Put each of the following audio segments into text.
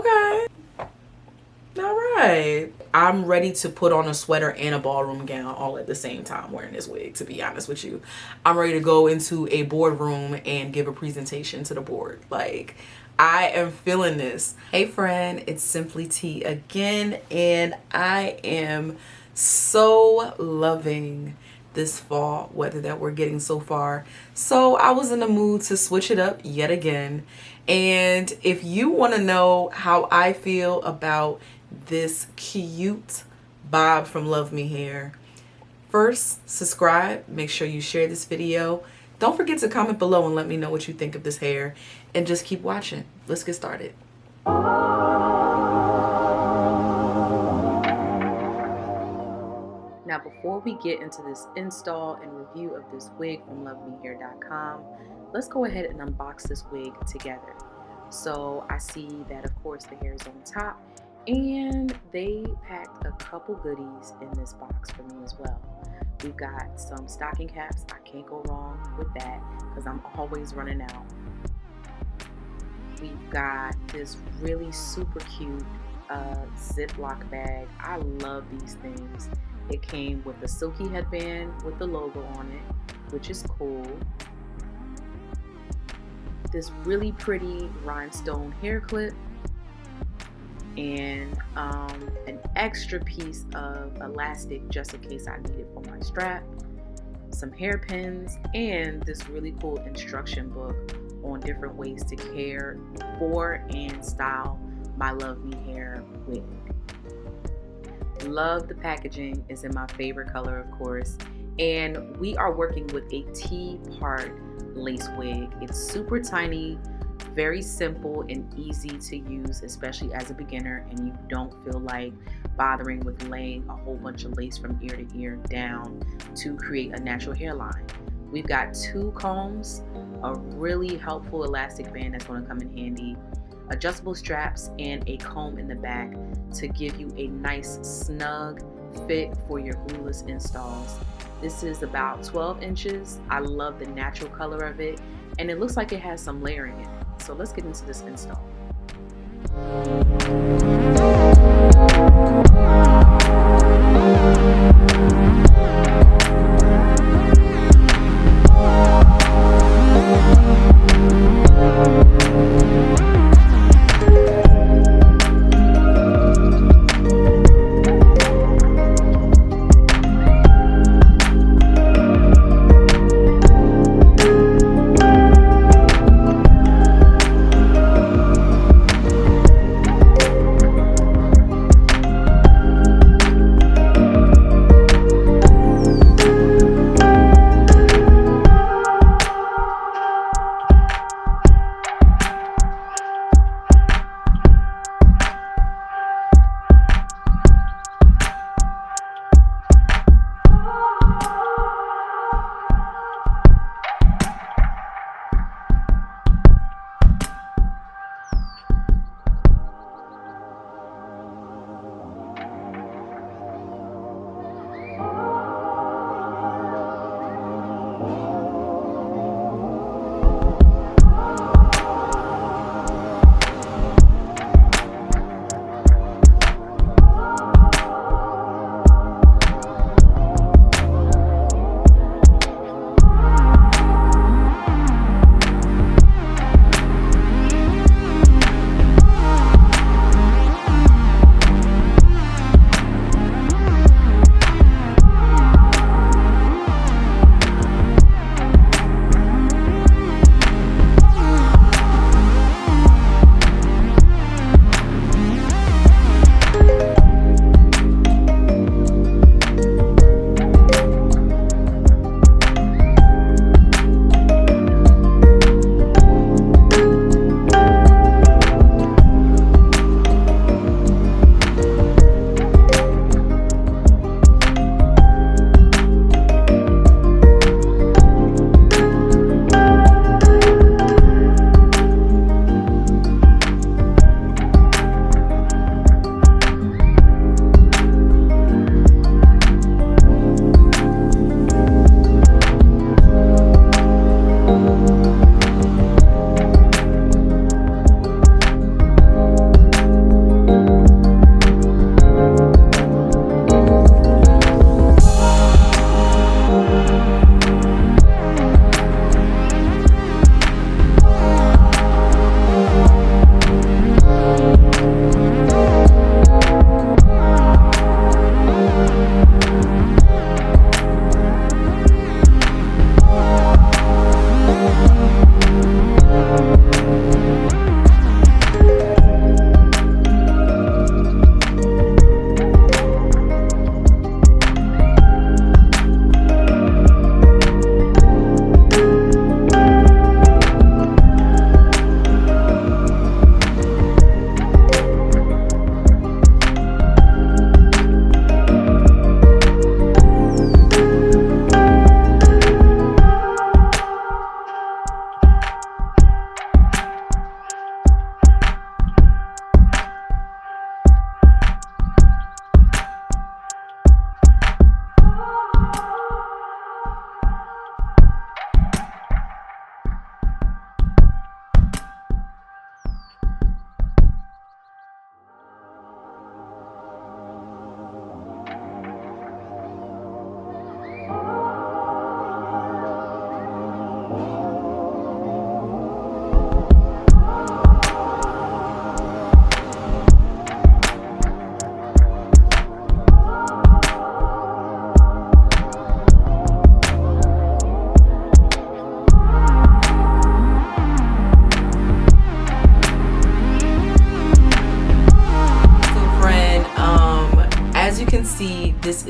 Okay. All right. I'm ready to put on a sweater and a ballroom gown all at the same time wearing this wig, to be honest with you. I'm ready to go into a boardroom and give a presentation to the board. Like, I am feeling this. Hey friend, it's Simply T again, and I am so loving this fall weather that we're getting so far. So I was in the mood to switch it up yet again. And if you want to know how I feel about this cute bob from LUVMEhair, first subscribe, make sure you share this video. Don't forget to comment below and let me know what you think of this hair, and just keep watching. Let's get started. Now, before we get into this install and review of this wig from luvmehair.com, let's go ahead and unbox this wig together. So I see that, of course, the hair is on top, and they packed a couple goodies in this box for me as well. We've got some stocking caps. I can't go wrong with that because I'm always running out. We've got this really super cute Ziploc bag. I love these things. It came with a silky headband with the logo on it, which is cool. This really pretty rhinestone hair clip, and an extra piece of elastic just in case I need it for my strap, some hairpins, and this really cool instruction book on different ways to care for and style my LUVMEhair wig. Love the packaging. Is in my favorite color, of course, and we are working with a T-part lace wig. It's super tiny, very simple and easy to use, especially as a beginner, and you don't feel like bothering with laying a whole bunch of lace from ear to ear down to create a natural hairline. We've got 2 combs, a really helpful elastic band that's going to come in handy, adjustable straps, and a comb in the back to give you a nice snug fit for your glueless installs. This is about 12 inches. I love the natural color of it, and it looks like it has some layering in it. So let's get into this install.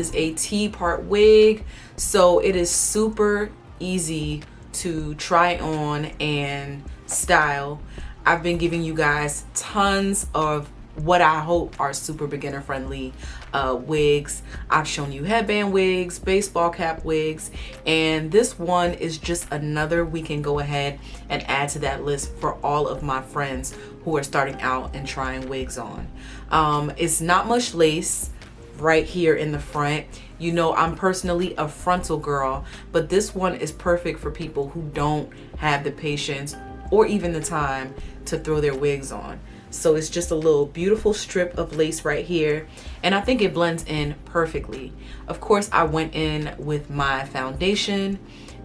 is a T-part wig, so it is super easy to try on and style. I've been giving you guys tons of what I hope are super beginner friendly wigs. I've shown you headband wigs, baseball cap wigs, and this one is just another we can go ahead and add to that list for all of my friends who are starting out and trying wigs on. It's not much lace right here in the front. You know, I'm personally a frontal girl, but this one is perfect for people who don't have the patience or even the time to throw their wigs on. So it's just a little beautiful strip of lace right here, and I think it blends in perfectly. Of course, I went in with my foundation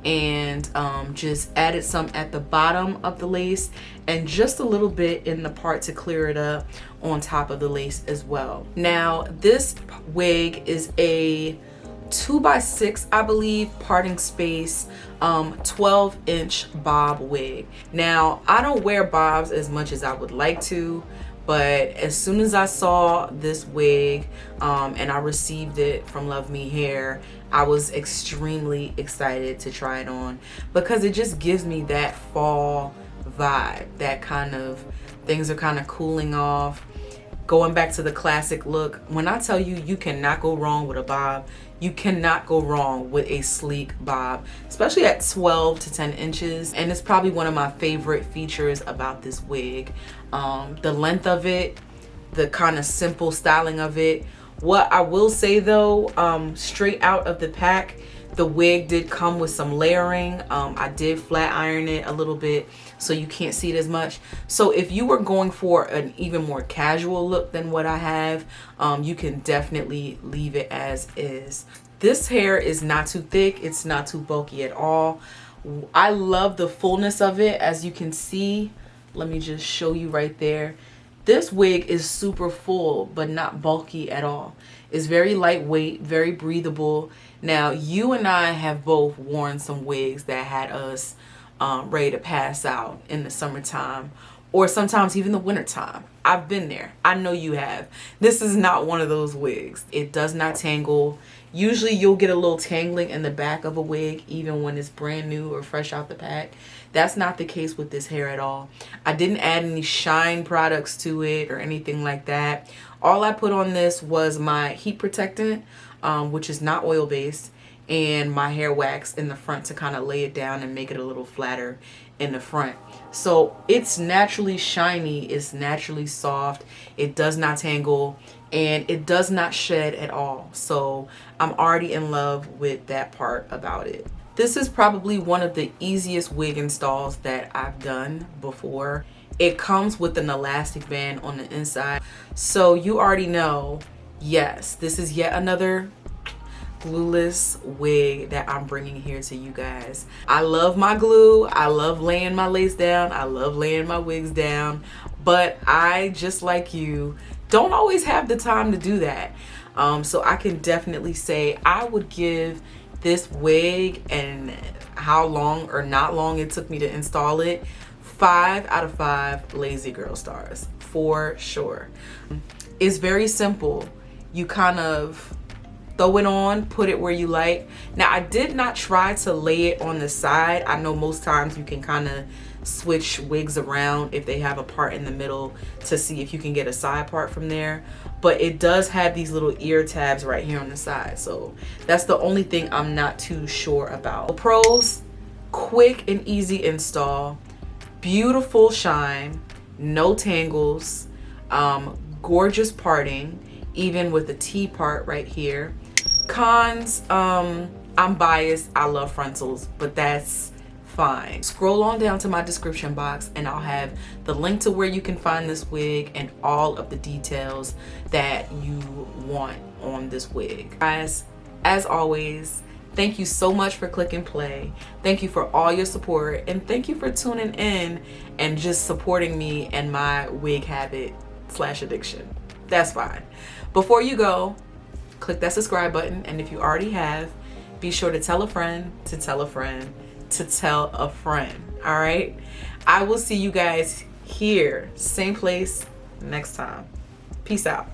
and just added some at the bottom of the lace and just a little bit in the part to clear it up on top of the lace as well. Now this wig is a 2x6, I believe, parting space 12-inch bob wig. Now I don't wear bobs as much as I would like to, but as soon as I saw this wig and I received it from luvmehair, I was extremely excited to try it on because it just gives me that fall vibe, that kind of things are kind of cooling off, going back to the classic look. When I tell you, you cannot go wrong with a bob. You cannot go wrong with a sleek bob, especially at 12 to 10 inches. And it's probably one of my favorite features about this wig. The length of it, the kind of simple styling of it. What I will say though, straight out of the pack, the wig did come with some layering. I did flat iron it a little bit so you can't see it as much. So if you were going for an even more casual look than what I have, you can definitely leave it as is. This hair is not too thick, it's not too bulky at all. I love the fullness of it. As you can see, let me just show you right there. This wig is super full but not bulky at all. It's very lightweight, very breathable. Now you and I have both worn some wigs that had us ready to pass out in the summertime or sometimes even the wintertime. I've been there. I know you have. This is not one of those wigs. It does not tangle. Usually you'll get a little tangling in the back of a wig even when it's brand new or fresh out the pack. That's not the case with this hair at all. I didn't add any shine products to it or anything like that. All I put on this was my heat protectant, which is not oil based, and my hair wax in the front to kind of lay it down and make it a little flatter in the front. So it's naturally shiny, it's naturally soft, it does not tangle, and it does not shed at all. So I'm already in love with that part about it. This is probably one of the easiest wig installs that I've done before. It comes with an elastic band on the inside, so you already know, yes, this is yet another glueless wig that I'm bringing here to you guys. I love my glue, I love laying my lace down, I love laying my wigs down, but I, just like you, don't always have the time to do that. So I can definitely say I would give this wig and how long or not long it took me to install it 5 out of 5 lazy girl stars for sure. It's very simple. You kind of throw it on, put it where you like. Now I did not try to lay it on the side. I know most times you can kind of switch wigs around if they have a part in the middle to see if you can get a side part from there, but it does have these little ear tabs right here on the side, so that's the only thing I'm not too sure about. Pros: quick and easy install, beautiful shine, no tangles, gorgeous parting even with the T part right here. Cons: I'm biased, I love frontals, but that's fine. Scroll on down to my description box and I'll have the link to where you can find this wig and all of the details that you want on this wig. Guys, as always, thank you so much for clicking play. Thank you for all your support, and thank you for tuning in and just supporting me and my wig habit / addiction. That's fine. Before you go, click that subscribe button, and if you already have, be sure to tell a friend to tell a friend to tell a friend. All right, I will see you guys here, same place, next time. Peace out.